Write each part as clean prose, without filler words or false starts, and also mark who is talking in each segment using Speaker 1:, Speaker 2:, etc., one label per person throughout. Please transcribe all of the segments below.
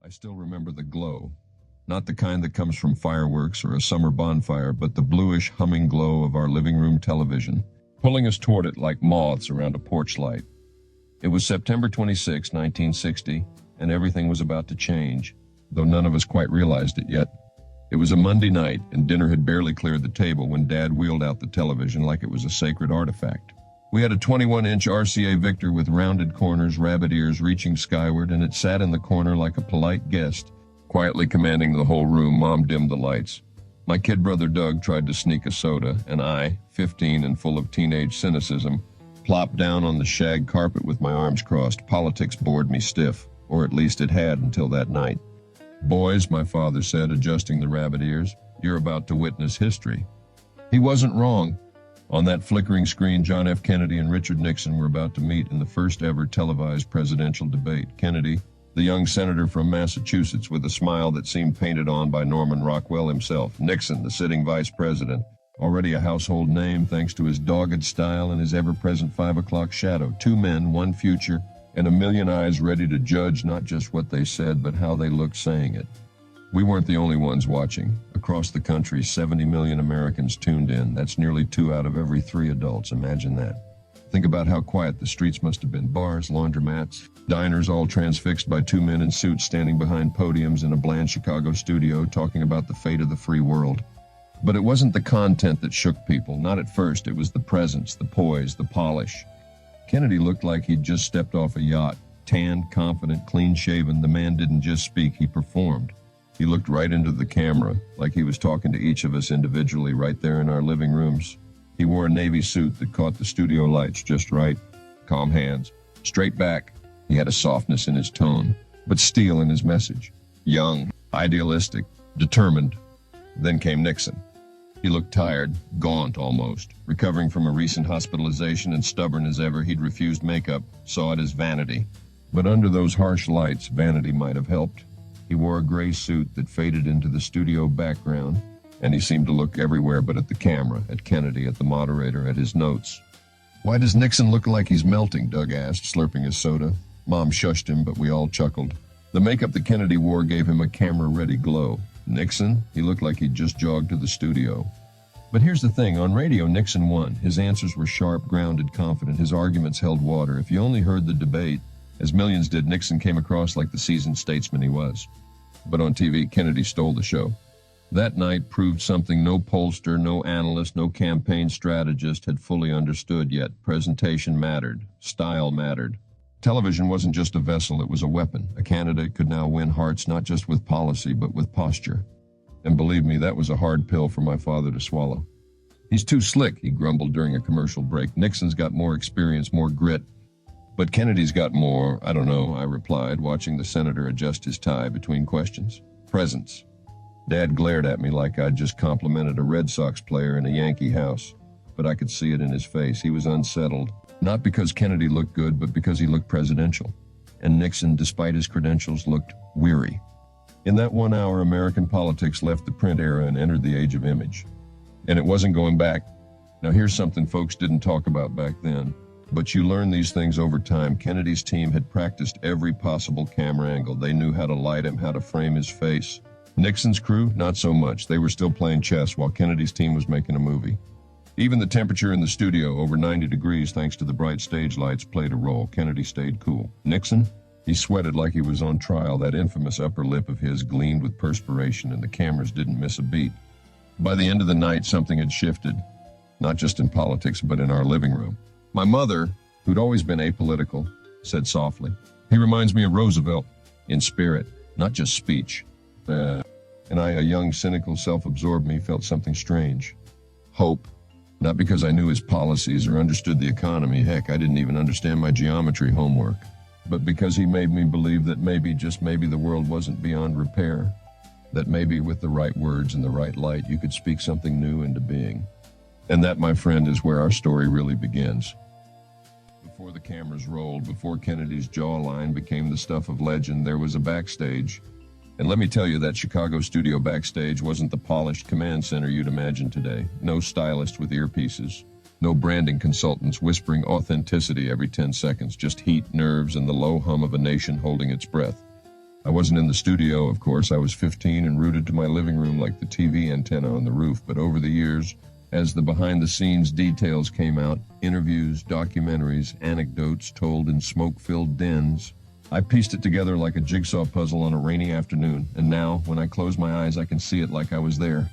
Speaker 1: I still remember the glow. Not the kind that comes from fireworks or a summer bonfire, but the bluish humming glow of our living room television, pulling us toward it like moths around a porch light. It was September 26, 1960, and everything was about to change, though none of us quite realized it yet. It was a Monday night, and dinner had barely cleared the table when Dad wheeled out the television like it was a sacred artifact. We had a 21-inch RCA Victor with rounded corners, rabbit ears reaching skyward, and it sat in the corner like a polite guest, quietly commanding the whole room. Mom dimmed the lights. My kid brother Doug tried to sneak a soda, and I, 15 and full of teenage cynicism, plopped down on the shag carpet with my arms crossed. Politics bored me stiff, or at least it had until that night. "Boys," my father said, adjusting the rabbit ears, "you're about to witness history." He wasn't wrong. On that flickering screen, John F. Kennedy and Richard Nixon were about to meet in the first ever televised presidential debate. Kennedy, the young senator from Massachusetts with a smile that seemed painted on by Norman Rockwell himself. Nixon, the sitting vice president, already a household name thanks to his dogged style and his ever-present 5 o'clock shadow. Two men, one future, and a million eyes ready to judge not just what they said, but how they looked saying it. We weren't the only ones watching. Across the country, 70 million Americans tuned in. That's nearly 2 out of every 3 adults. Imagine that. Think about how quiet the streets must have been. Bars, laundromats, diners, all transfixed by 2 men in suits standing behind podiums in a bland Chicago studio talking about the fate of the free world. But it wasn't the content that shook people. Not at first. It was the presence, the poise, the polish. Kennedy looked like he'd just stepped off a yacht. Tanned, confident, clean-shaven. The man didn't just speak, he performed. He looked right into the camera, like he was talking to each of us individually right there in our living rooms. He wore a navy suit that caught the studio lights just right. Calm hands, straight back. He had a softness in his tone, but steel in his message. Young, idealistic, determined. Then came Nixon. He looked tired, gaunt almost, recovering from a recent hospitalization, and stubborn as ever. He'd refused makeup, saw it as vanity. But under those harsh lights, vanity might have helped. He wore a gray suit that faded into the studio background, and he seemed to look everywhere but at the camera, at Kennedy, at the moderator, at his notes. "Why does Nixon look like he's melting?" Doug asked, slurping his soda. Mom shushed him, but we all chuckled. The makeup that Kennedy wore gave him a camera-ready glow. Nixon? He looked like he'd just jogged to the studio. But here's the thing, on radio, Nixon won. His answers were sharp, grounded, confident. His arguments held water. If you only heard the debate, as millions did, Nixon came across like the seasoned statesman he was. But on TV, Kennedy stole the show. That night proved something no pollster, no analyst, no campaign strategist had fully understood yet. Presentation mattered. Style mattered. Television wasn't just a vessel, it was a weapon. A candidate could now win hearts not just with policy, but with posture. And believe me, that was a hard pill for my father to swallow. "He's too slick," he grumbled during a commercial break. "Nixon's got more experience, more grit. But Kennedy's got more, I don't know," I replied, watching the senator adjust his tie between questions. "Presence." Dad glared at me like I'd just complimented a Red Sox player in a Yankee house. But I could see it in his face. He was unsettled. Not because Kennedy looked good, but because he looked presidential. And Nixon, despite his credentials, looked weary. In that 1 hour, American politics left the print era and entered the age of image. And it wasn't going back. Now here's something folks didn't talk about back then. But you learn these things over time. Kennedy's team had practiced every possible camera angle. They knew how to light him, how to frame his face. Nixon's crew, not so much. They were still playing chess while Kennedy's team was making a movie. Even the temperature in the studio, over 90 degrees thanks to the bright stage lights, played a role. Kennedy stayed cool. Nixon? He sweated like he was on trial. That infamous upper lip of his gleamed with perspiration, and the cameras didn't miss a beat. By the end of the night, something had shifted. Not just in politics, but in our living room. My mother, who'd always been apolitical, said softly, "He reminds me of Roosevelt, in spirit, not just speech." And I, a young, cynical, self-absorbed me, felt something strange. Hope. Not because I knew his policies or understood the economy. Heck, I didn't even understand my geometry homework. But because he made me believe that maybe, just maybe, the world wasn't beyond repair. That maybe with the right words and the right light, you could speak something new into being. And that, my friend, is where our story really begins. Before the cameras rolled, before Kennedy's jawline became the stuff of legend, there was a backstage. And let me tell you, that Chicago studio backstage wasn't the polished command center you'd imagine today. No stylist with earpieces. No branding consultants whispering authenticity every 10 seconds. Just heat, nerves, and the low hum of a nation holding its breath. I wasn't in the studio, of course. I was 15 and rooted to my living room like the TV antenna on the roof. But over the years, as the behind-the-scenes details came out, interviews, documentaries, anecdotes told in smoke-filled dens, I pieced it together like a jigsaw puzzle on a rainy afternoon. And now, when I close my eyes, I can see it like I was there.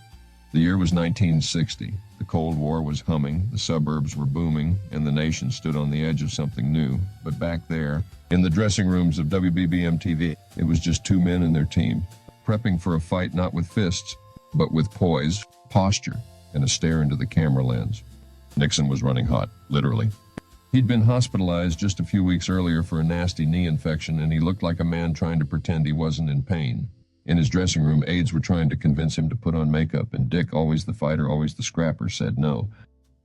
Speaker 1: The year was 1960. The Cold War was humming, the suburbs were booming, and the nation stood on the edge of something new. But back there, in the dressing rooms of WBBM-TV, it was just two men and their team, prepping for a fight not with fists, but with poise, posture, and a stare into the camera lens. Nixon was running hot, literally. He'd been hospitalized just a few weeks earlier for a nasty knee infection, and he looked like a man trying to pretend he wasn't in pain. In his dressing room, aides were trying to convince him to put on makeup, and Dick, always the fighter, always the scrapper, said no.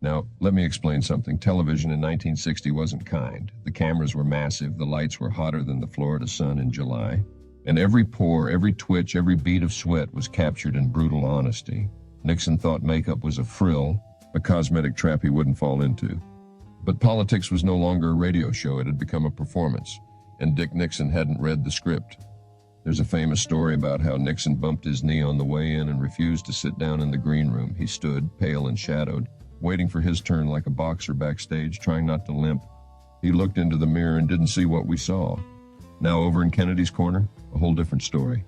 Speaker 1: Now, let me explain something. Television in 1960 wasn't kind. The cameras were massive, the lights were hotter than the Florida sun in July, and every pore, every twitch, every bead of sweat was captured in brutal honesty. Nixon thought makeup was a frill, a cosmetic trap he wouldn't fall into. But politics was no longer a radio show, it had become a performance, and Dick Nixon hadn't read the script. There's a famous story about how Nixon bumped his knee on the way in and refused to sit down in the green room. He stood, pale and shadowed, waiting for his turn like a boxer backstage, trying not to limp. He looked into the mirror and didn't see what we saw. Now over in Kennedy's corner, a whole different story.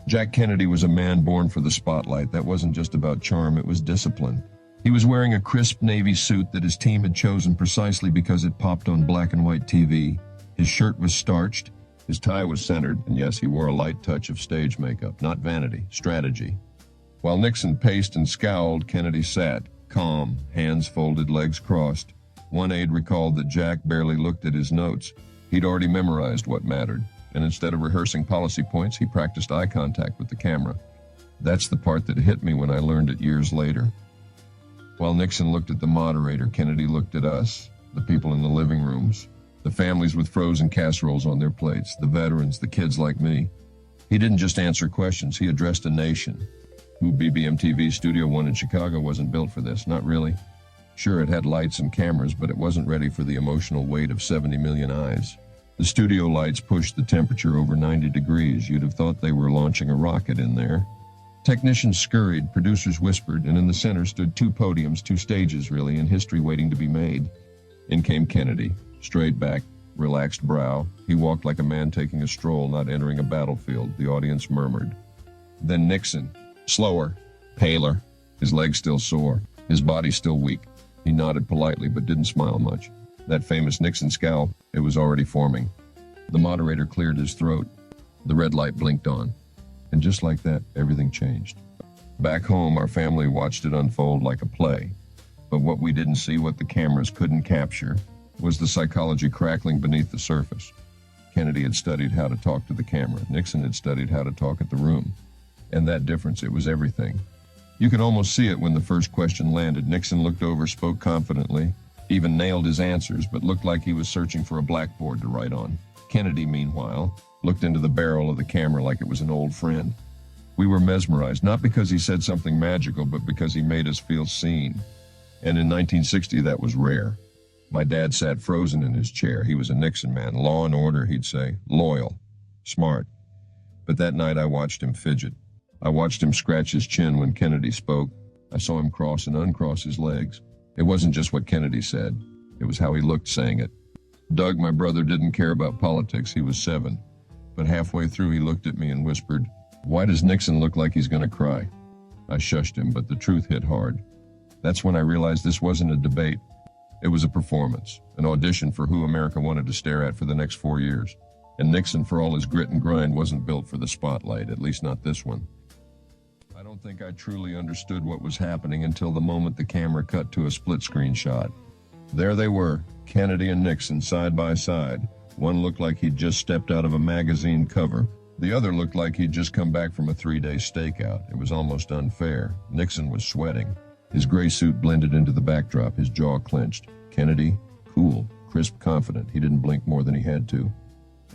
Speaker 1: Jack Kennedy was a man born for the spotlight. That wasn't just about charm, it was discipline. He was wearing a crisp navy suit that his team had chosen precisely because it popped on black and white TV. His shirt was starched, his tie was centered, and yes, he wore a light touch of stage makeup, not vanity, strategy. While Nixon paced and scowled, Kennedy sat, calm, hands folded, legs crossed. One aide recalled that Jack barely looked at his notes. He'd already memorized what mattered, and instead of rehearsing policy points, he practiced eye contact with the camera. That's the part that hit me when I learned it years later. While Nixon looked at the moderator, Kennedy looked at us, the people in the living rooms, the families with frozen casseroles on their plates, the veterans, the kids like me. He didn't just answer questions, he addressed a nation. BBM-TV Studio One in Chicago wasn't built for this, not really. Sure, it had lights and cameras, but it wasn't ready for the emotional weight of 70 million eyes. The studio lights pushed the temperature over 90 degrees. You'd have thought they were launching a rocket in there. Technicians scurried, producers whispered, and in the center stood two podiums, two stages really, and history waiting to be made. In came Kennedy, straight back, relaxed brow. He walked like a man taking a stroll, not entering a battlefield. The audience murmured. Then Nixon, slower, paler, his legs still sore, his body still weak. He nodded politely but didn't smile much. That famous Nixon scowl, it was already forming. The moderator cleared his throat. The red light blinked on. And just like that, everything changed. Back home, our family watched it unfold like a play. But what we didn't see, what the cameras couldn't capture, was the psychology crackling beneath the surface. Kennedy had studied how to talk to the camera. Nixon had studied how to talk at the room. And that difference, it was everything. You could almost see it when the first question landed. Nixon looked over, spoke confidently, even nailed his answers, but looked like he was searching for a blackboard to write on. Kennedy, meanwhile, looked into the barrel of the camera like it was an old friend. We were mesmerized, not because he said something magical, but because he made us feel seen. And in 1960, that was rare. My dad sat frozen in his chair. He was a Nixon man. Law and order, he'd say. Loyal. Smart. But that night I watched him fidget. I watched him scratch his chin when Kennedy spoke. I saw him cross and uncross his legs. It wasn't just what Kennedy said. It was how he looked saying it. Doug, my brother, didn't care about politics. He was 7. But halfway through, he looked at me and whispered, "Why does Nixon look like he's going to cry?" I shushed him, but the truth hit hard. That's when I realized this wasn't a debate. It was a performance, an audition for who America wanted to stare at for the next 4 years. And Nixon, for all his grit and grind, wasn't built for the spotlight, at least not this one. I don't think I truly understood what was happening until the moment the camera cut to a split-screen shot. There they were, Kennedy and Nixon, side by side. One looked like he'd just stepped out of a magazine cover. The other looked like he'd just come back from a 3-day stakeout. It was almost unfair. Nixon was sweating. His gray suit blended into the backdrop, his jaw clenched. Kennedy, cool, crisp, confident. He didn't blink more than he had to.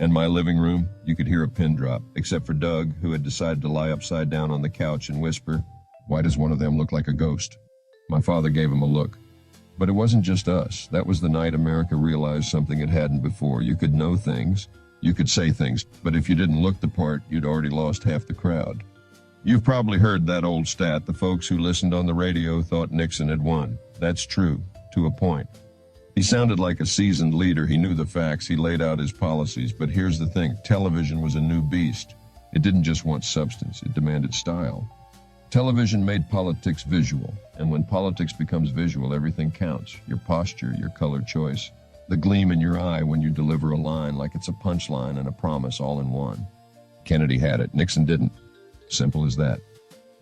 Speaker 1: In my living room, you could hear a pin drop, except for Doug, who had decided to lie upside down on the couch and whisper, "Why does one of them look like a ghost?" My father gave him a look. But it wasn't just us. That was the night America realized something it hadn't before. You could know things. You could say things, but if you didn't look the part, you'd already lost half the crowd. You've probably heard that old stat, the folks who listened on the radio thought Nixon had won. That's true, to a point. He sounded like a seasoned leader. He knew the facts. He laid out his policies. But here's the thing. Television was a new beast. It didn't just want substance. It demanded style. Television made politics visual. And when politics becomes visual, everything counts. Your posture, your color choice, the gleam in your eye when you deliver a line like it's a punchline and a promise all in one. Kennedy had it. Nixon didn't. Simple as that.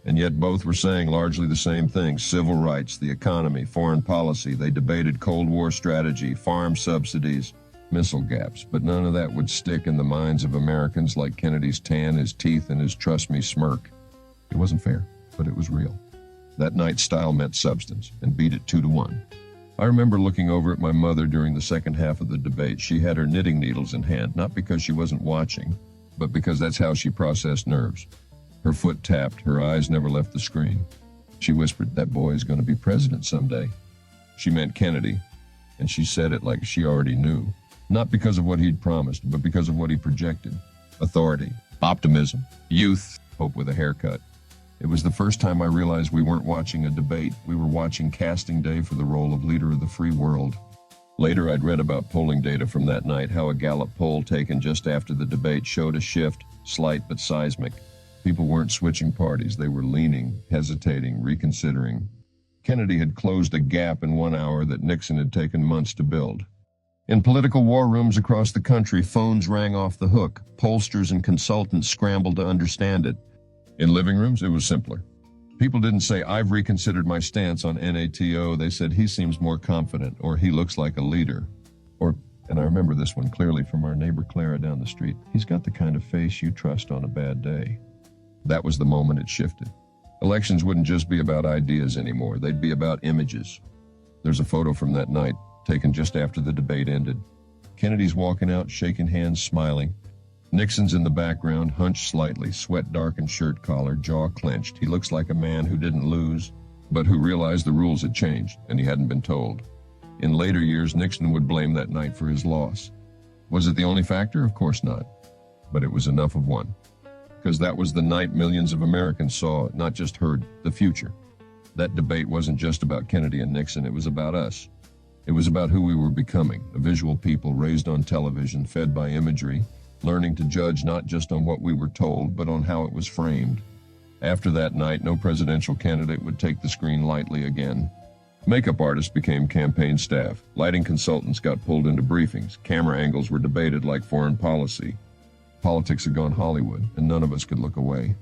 Speaker 1: And yet both were saying largely the same things: civil rights, the economy, foreign policy. They debated Cold War strategy, farm subsidies, missile gaps, but none of that would stick in the minds of Americans like Kennedy's tan, his teeth, and his trust me smirk. It wasn't fair, but it was real. That night, style met substance, and beat it 2-1. I remember looking over at my mother during the second half of the debate. She had her knitting needles in hand, not because she wasn't watching, but because that's how she processed nerves. Her foot tapped, her eyes never left the screen. She whispered, "That boy is going to be president someday." She meant Kennedy, and she said it like she already knew. Not because of what he'd promised, but because of what he projected. Authority, optimism, youth, hope with a haircut. It was the first time I realized we weren't watching a debate. We were watching casting day for the role of leader of the free world. Later, I'd read about polling data from that night, how a Gallup poll taken just after the debate showed a shift, slight but seismic. People weren't switching parties. They were leaning, hesitating, reconsidering. Kennedy had closed a gap in 1 hour that Nixon had taken months to build. In political war rooms across the country, phones rang off the hook. Pollsters and consultants scrambled to understand it. In living rooms, it was simpler. People didn't say, "I've reconsidered my stance on NATO." They said, "He seems more confident," or "He looks like a leader." Or, and I remember this one clearly from our neighbor Clara down the street, "He's got the kind of face you trust on a bad day." That was the moment it shifted. Elections wouldn't just be about ideas anymore. They'd be about images. There's a photo from that night, taken just after the debate ended. Kennedy's walking out, shaking hands, smiling. Nixon's in the background, hunched slightly, sweat-darkened shirt collar, jaw clenched. He looks like a man who didn't lose, but who realized the rules had changed, and he hadn't been told. In later years, Nixon would blame that night for his loss. Was it the only factor? Of course not. But it was enough of one. Because that was the night millions of Americans saw, not just heard, the future. That debate wasn't just about Kennedy and Nixon, it was about us. It was about who we were becoming, a visual people raised on television, fed by imagery, learning to judge not just on what we were told, but on how it was framed. After that night, no presidential candidate would take the screen lightly again. Makeup artists became campaign staff. Lighting consultants got pulled into briefings. Camera angles were debated like foreign policy. Politics had gone Hollywood, and none of us could look away.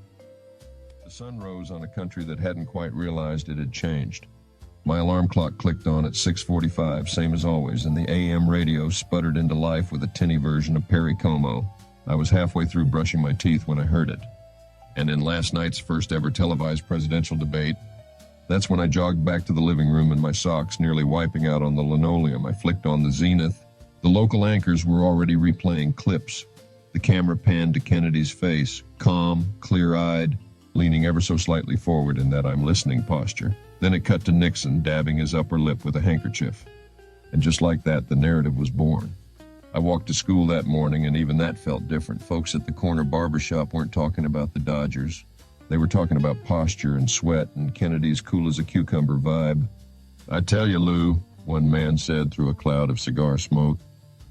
Speaker 1: The sun rose on a country that hadn't quite realized it had changed. My alarm clock clicked on at 6:45, same as always, and the AM radio sputtered into life with a tinny version of Perry Como. I was halfway through brushing my teeth when I heard it. And in last night's first ever televised presidential debate, that's when I jogged back to the living room in my socks, nearly wiping out on the linoleum. I flicked on the Zenith. The local anchors were already replaying clips. The camera panned to Kennedy's face, calm, clear-eyed, leaning ever so slightly forward in that I'm listening posture. Then it cut to Nixon, dabbing his upper lip with a handkerchief. And just like that, the narrative was born. I walked to school that morning, and even that felt different. Folks at the corner barbershop weren't talking about the Dodgers. They were talking about posture and sweat and Kennedy's cool-as-a-cucumber vibe. "I tell you, Lou," one man said through a cloud of cigar smoke,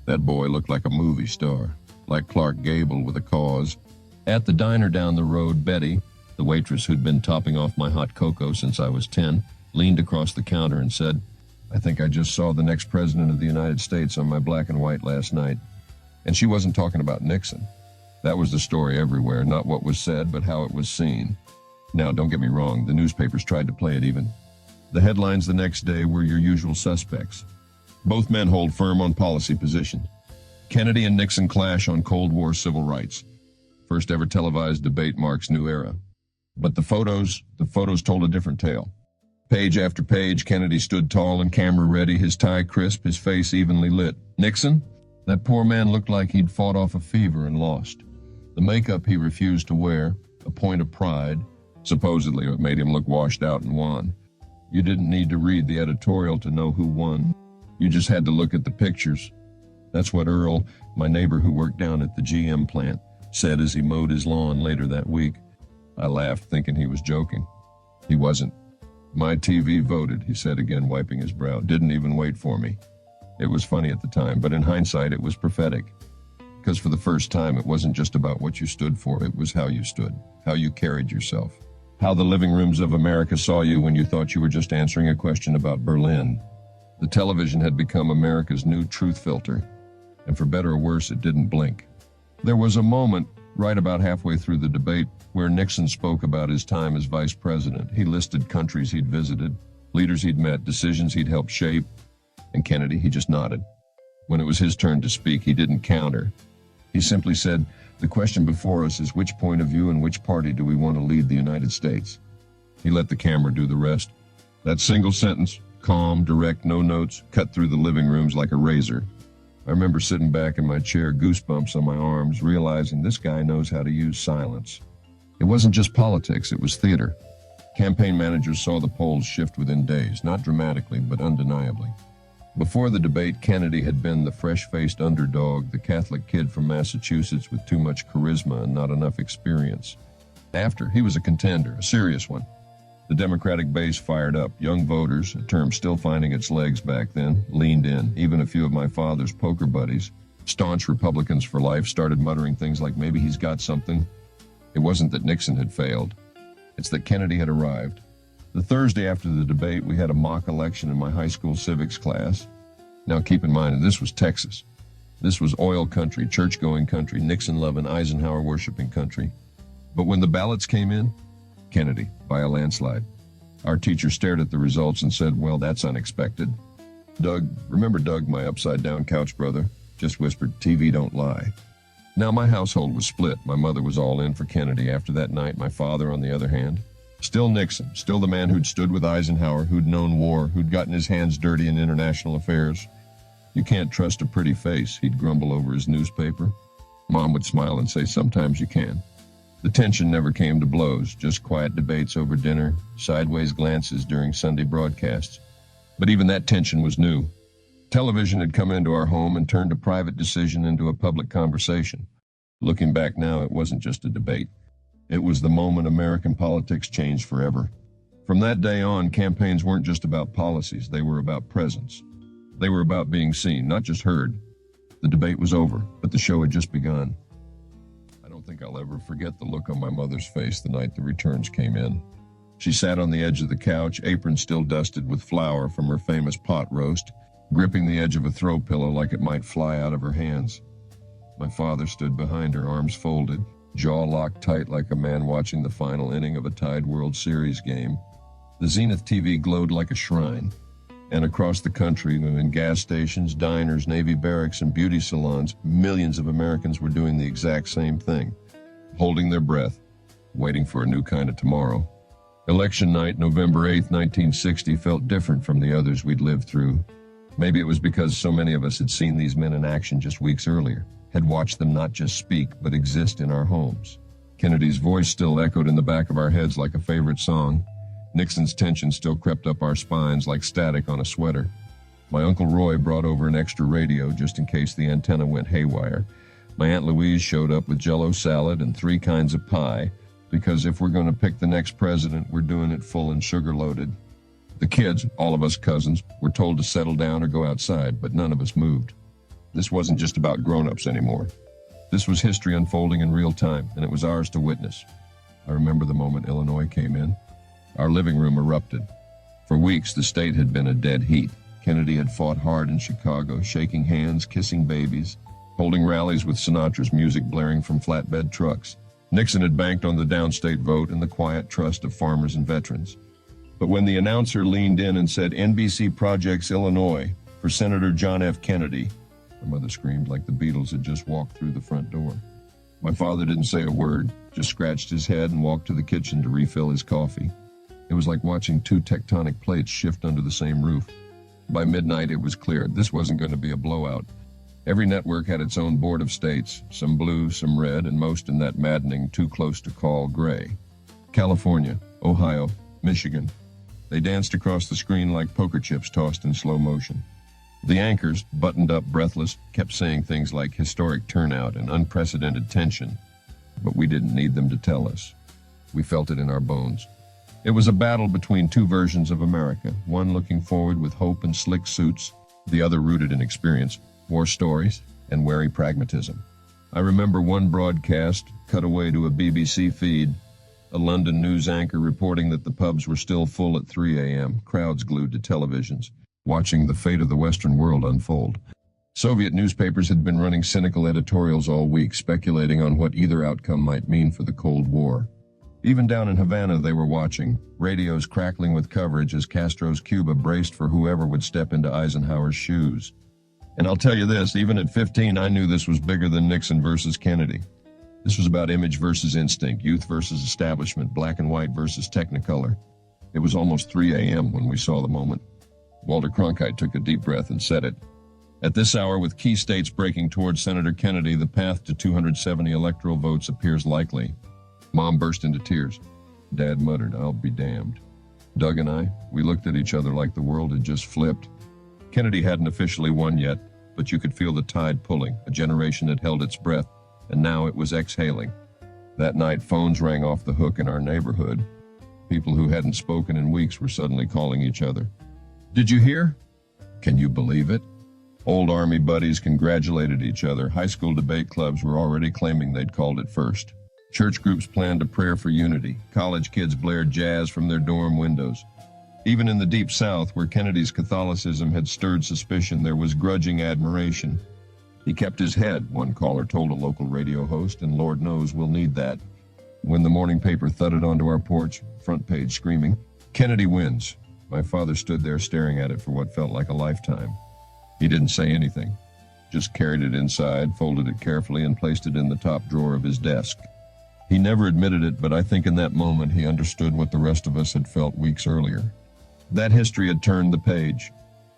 Speaker 1: "that boy looked like a movie star. Like Clark Gable with a cause." At the diner down the road, Betty, the waitress who'd been topping off my hot cocoa since I was 10, leaned across the counter and said, "I think I just saw the next president of the United States on my black and white last night." And she wasn't talking about Nixon. That was the story everywhere, not what was said, but how it was seen. Now, don't get me wrong, the newspapers tried to play it even. The headlines the next day were your usual suspects. Both men hold firm on policy positions. Kennedy and Nixon clash on Cold War civil rights. First ever televised debate marks new era. But the photos told a different tale. Page after page, Kennedy stood tall and camera ready, his tie crisp, his face evenly lit. Nixon? That poor man looked like he'd fought off a fever and lost. The makeup he refused to wear, a point of pride, supposedly it made him look washed out and wan. You didn't need to read the editorial to know who won. You just had to look at the pictures. That's what Earl, my neighbor who worked down at the GM plant, said as he mowed his lawn later that week. I laughed, thinking he was joking. He wasn't. My TV voted, he said again, wiping his brow. Didn't even wait for me. It was funny at the time, but in hindsight it was prophetic. Because for the first time it wasn't just about what you stood for, it was how you stood, how you carried yourself, how the living rooms of America saw you when you thought you were just answering a question about Berlin. The television had become America's new truth filter, and for better or worse, it didn't blink. There was a moment, right about halfway through the debate, where Nixon spoke about his time as vice president. He listed countries he'd visited, leaders he'd met, decisions he'd helped shape, and Kennedy, he just nodded. When it was his turn to speak, he didn't counter. He simply said, "The question before us is which point of view and which party do we want to lead the United States?" He let the camera do the rest. That single sentence, calm, direct, no notes, cut through the living rooms like a razor. I remember sitting back in my chair, goosebumps on my arms, realizing this guy knows how to use silence. It wasn't just politics, it was theater. Campaign managers saw the polls shift within days, not dramatically, but undeniably. Before the debate, Kennedy had been the fresh-faced underdog, the Catholic kid from Massachusetts with too much charisma and not enough experience. After, he was a contender, a serious one. The Democratic base fired up. Young voters, a term still finding its legs back then, leaned in. Even a few of my father's poker buddies, staunch Republicans for life, started muttering things like, maybe he's got something. It wasn't that Nixon had failed. It's that Kennedy had arrived. The Thursday after the debate, we had a mock election in my high school civics class. Now keep in mind, this was Texas. This was oil country, church-going country, Nixon-loving, Eisenhower-worshiping country. But when the ballots came in, Kennedy, by a landslide. Our teacher stared at the results and said, well, that's unexpected. Doug, remember Doug, my upside-down couch brother, just whispered, TV don't lie. Now my household was split. My mother was all in for Kennedy. After that night, my father, on the other hand, still Nixon, still the man who'd stood with Eisenhower, who'd known war, who'd gotten his hands dirty in international affairs. You can't trust a pretty face, he'd grumble over his newspaper. Mom would smile and say, sometimes you can. The tension never came to blows, just quiet debates over dinner, sideways glances during Sunday broadcasts. But even that tension was new. Television had come into our home and turned a private decision into a public conversation. Looking back now, it wasn't just a debate. It was the moment American politics changed forever. From that day on, campaigns weren't just about policies, they were about presence. They were about being seen, not just heard. The debate was over, but the show had just begun. I don't think I'll ever forget the look on my mother's face the night the returns came in. She sat on the edge of the couch, apron still dusted with flour from her famous pot roast, gripping the edge of a throw pillow like it might fly out of her hands. My father stood behind her, arms folded, jaw locked tight like a man watching the final inning of a tied World Series game. The Zenith TV glowed like a shrine, and across the country, in gas stations, diners, Navy barracks, and beauty salons, millions of Americans were doing the exact same thing, holding their breath, waiting for a new kind of tomorrow. Election night, November 8th, 1960, felt different from the others we'd lived through. Maybe it was because so many of us had seen these men in action just weeks earlier, had watched them not just speak, but exist in our homes. Kennedy's voice still echoed in the back of our heads like a favorite song. Nixon's tension still crept up our spines like static on a sweater. My Uncle Roy brought over an extra radio just in case the antenna went haywire. My Aunt Louise showed up with Jell-O salad and 3 kinds of pie, because if we're going to pick the next president, we're doing it full and sugar-loaded. The kids, all of us cousins, were told to settle down or go outside, but none of us moved. This wasn't just about grown-ups anymore. This was history unfolding in real time, and it was ours to witness. I remember the moment Illinois came in. Our living room erupted. For weeks, the state had been a dead heat. Kennedy had fought hard in Chicago, shaking hands, kissing babies, holding rallies with Sinatra's music blaring from flatbed trucks. Nixon had banked on the downstate vote and the quiet trust of farmers and veterans. But when the announcer leaned in and said, NBC Projects Illinois for Senator John F. Kennedy, my mother screamed like the Beatles had just walked through the front door. My father didn't say a word, just scratched his head and walked to the kitchen to refill his coffee. It was like watching 2 tectonic plates shift under the same roof. By midnight, it was clear this wasn't going to be a blowout. Every network had its own board of states, some blue, some red, and most in that maddening, too close to call gray. California, Ohio, Michigan. They danced across the screen like poker chips tossed in slow motion. The anchors, buttoned up, breathless, kept saying things like historic turnout and unprecedented tension, but we didn't need them to tell us. We felt it in our bones. It was a battle between two versions of America, one looking forward with hope and slick suits, the other rooted in experience, war stories, and wary pragmatism. I remember one broadcast, cut away to a BBC feed, a London news anchor reporting that the pubs were still full at 3 a.m., crowds glued to televisions, watching the fate of the Western world unfold. Soviet newspapers had been running cynical editorials all week, speculating on what either outcome might mean for the Cold War. Even down in Havana they were watching, radios crackling with coverage as Castro's Cuba braced for whoever would step into Eisenhower's shoes. And I'll tell you this, even at 15, I knew this was bigger than Nixon versus Kennedy. This was about image versus instinct, youth versus establishment, black and white versus technicolor. It was almost 3 a.m. when we saw the moment. Walter Cronkite took a deep breath and said it. At this hour, with key states breaking towards Senator Kennedy, the path to 270 electoral votes appears likely. Mom burst into tears. Dad muttered, "I'll be damned." Doug and I, we looked at each other like the world had just flipped. Kennedy hadn't officially won yet, but you could feel the tide pulling. A generation had held its breath, and now it was exhaling. That night, phones rang off the hook in our neighborhood. People who hadn't spoken in weeks were suddenly calling each other. "Did you hear?" "Can you believe it?" Old Army buddies congratulated each other. High school debate clubs were already claiming they'd called it first. Church groups planned a prayer for unity. College kids blared jazz from their dorm windows. Even in the Deep South, where Kennedy's Catholicism had stirred suspicion, there was grudging admiration. "He kept his head," one caller told a local radio host, "and Lord knows we'll need that." When the morning paper thudded onto our porch, front page screaming, "Kennedy wins," my father stood there staring at it for what felt like a lifetime. He didn't say anything, just carried it inside, folded it carefully, and placed it in the top drawer of his desk. He never admitted it, but I think in that moment he understood what the rest of us had felt weeks earlier. That history had turned the page.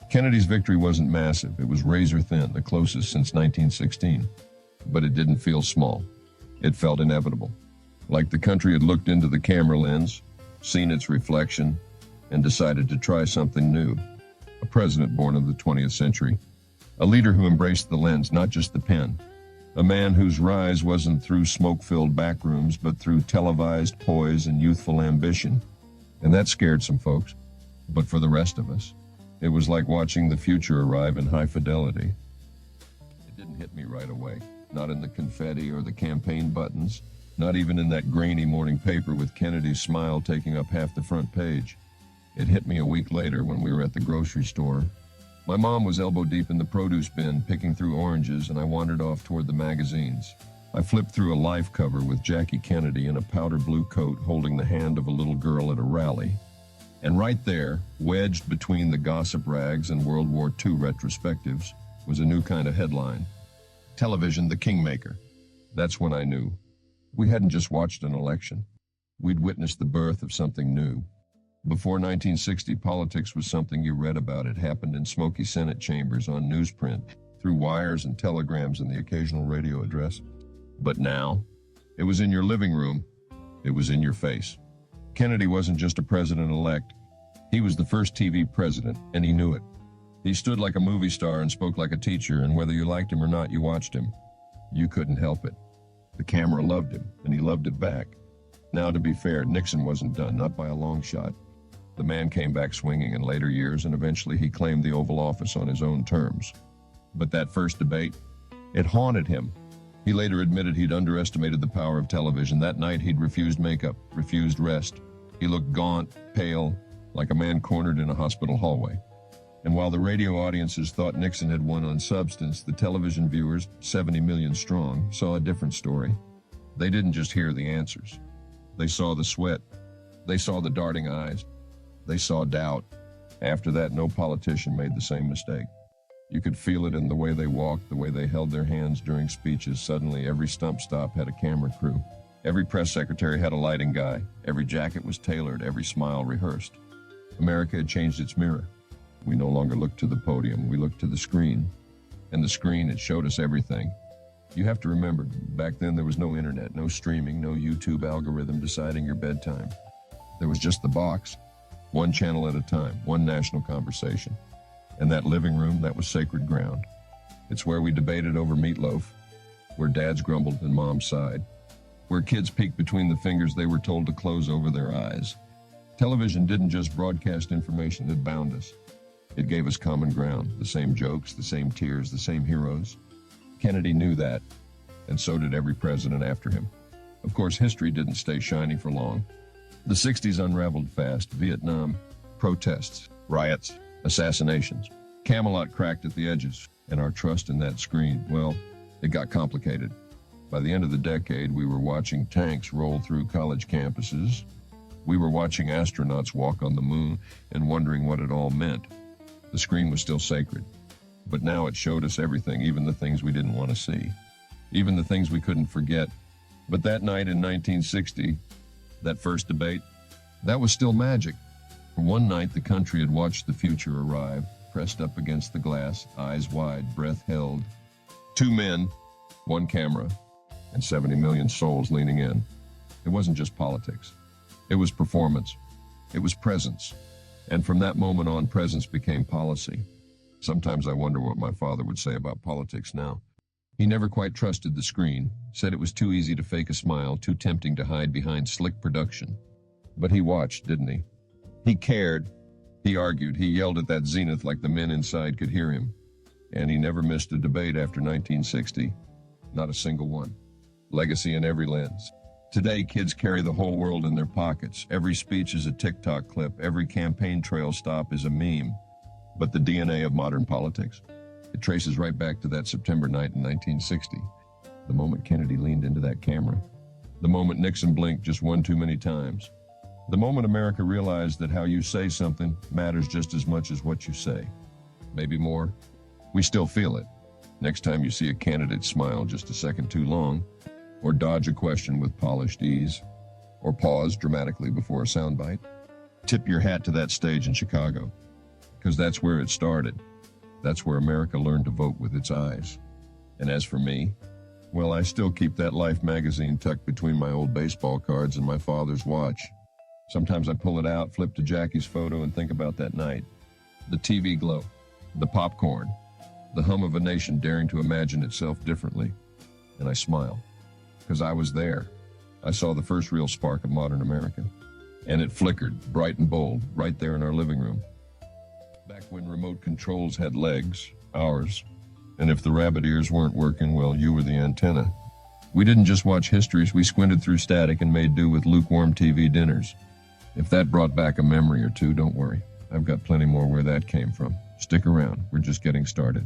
Speaker 1: Kennedy's victory wasn't massive. It was razor thin, the closest since 1916. But it didn't feel small. It felt inevitable. Like the country had looked into the camera lens, seen its reflection, and decided to try something new. A president born of the 20th century. A leader who embraced the lens, not just the pen. A man whose rise wasn't through smoke-filled backrooms, but through televised poise and youthful ambition. And that scared some folks. But for the rest of us, it was like watching the future arrive in high fidelity. It didn't hit me right away. Not in the confetti or the campaign buttons. Not even in that grainy morning paper with Kennedy's smile taking up half the front page. It hit me a week later when we were at the grocery store. My mom was elbow deep in the produce bin, picking through oranges, and I wandered off toward the magazines. I flipped through a Life cover with Jackie Kennedy in a powder blue coat holding the hand of a little girl at a rally. And right there, wedged between the gossip rags and World War II retrospectives, was a new kind of headline. Television, the Kingmaker. That's when I knew. We hadn't just watched an election. We'd witnessed the birth of something new. Before 1960, politics was something you read about. It happened in smoky Senate chambers, on newsprint, through wires and telegrams and the occasional radio address. But now, it was in your living room. It was in your face. Kennedy wasn't just a president-elect. He was the first TV president, and he knew it. He stood like a movie star and spoke like a teacher, and whether you liked him or not, you watched him. You couldn't help it. The camera loved him, and he loved it back. Now, to be fair, Nixon wasn't done, not by a long shot. The man came back swinging in later years, and eventually he claimed the Oval Office on his own terms. But that first debate, it haunted him. He later admitted he'd underestimated the power of television. That night he'd refused makeup, refused rest. He looked gaunt, pale, like a man cornered in a hospital hallway. And while the radio audiences thought Nixon had won on substance, the television viewers, 70 million strong, saw a different story. They didn't just hear the answers. They saw the sweat. They saw the darting eyes. They saw doubt. After that, no politician made the same mistake. You could feel it in the way they walked, the way they held their hands during speeches. Suddenly, every stump stop had a camera crew. Every press secretary had a lighting guy. Every jacket was tailored. Every smile rehearsed. America had changed its mirror. We no longer looked to the podium. We looked to the screen. And the screen, it showed us everything. You have to remember, back then there was no internet, no streaming, no YouTube algorithm deciding your bedtime. There was just the box. One channel at a time, one national conversation. And that living room, that was sacred ground. It's where we debated over meatloaf, where dads grumbled and moms sighed, where kids peeked between the fingers they were told to close over their eyes. Television didn't just broadcast information, it bound us. It gave us common ground, the same jokes, the same tears, the same heroes. Kennedy knew that, and so did every president after him. Of course, history didn't stay shiny for long. The 60s unraveled fast. Vietnam, protests, riots, assassinations. Camelot cracked at the edges, and our trust in that screen, well, it got complicated. By the end of the decade, we were watching tanks roll through college campuses. We were watching astronauts walk on the moon and wondering what it all meant. The screen was still sacred, but now it showed us everything, even the things we didn't want to see, even the things we couldn't forget. But that night in 1960, that first debate, that was still magic. One night, the country had watched the future arrive, pressed up against the glass, eyes wide, breath held. 2 men, 1 camera, and 70 million souls leaning in. It wasn't just politics. It was performance. It was presence. And from that moment on, presence became policy. Sometimes I wonder what my father would say about politics now. He never quite trusted the screen, said it was too easy to fake a smile, too tempting to hide behind slick production. But he watched, didn't he? He cared. He argued. He yelled at that zenith like the men inside could hear him. And he never missed a debate after 1960. Not a single one. Legacy in every lens. Today, kids carry the whole world in their pockets. Every speech is a TikTok clip. Every campaign trail stop is a meme. But the DNA of modern politics, it traces right back to that September night in 1960. The moment Kennedy leaned into that camera. The moment Nixon blinked just one too many times. The moment America realized that how you say something matters just as much as what you say. Maybe more. We still feel it. Next time you see a candidate smile just a second too long, or dodge a question with polished ease, or pause dramatically before a soundbite, tip your hat to that stage in Chicago, because that's where it started. That's where America learned to vote with its eyes. And as for me, well, I still keep that Life magazine tucked between my old baseball cards and my father's watch. Sometimes I pull it out, flip to Jackie's photo, and think about that night. The TV glow, the popcorn, the hum of a nation daring to imagine itself differently. And I smile, because I was there. I saw the first real spark of modern America. And it flickered, bright and bold, right there in our living room. Back when remote controls had legs, ours. And if the rabbit ears weren't working, well, you were the antenna. We didn't just watch histories, we squinted through static and made do with lukewarm TV dinners. If that brought back a memory or two, don't worry. I've got plenty more where that came from. Stick around, we're just getting started.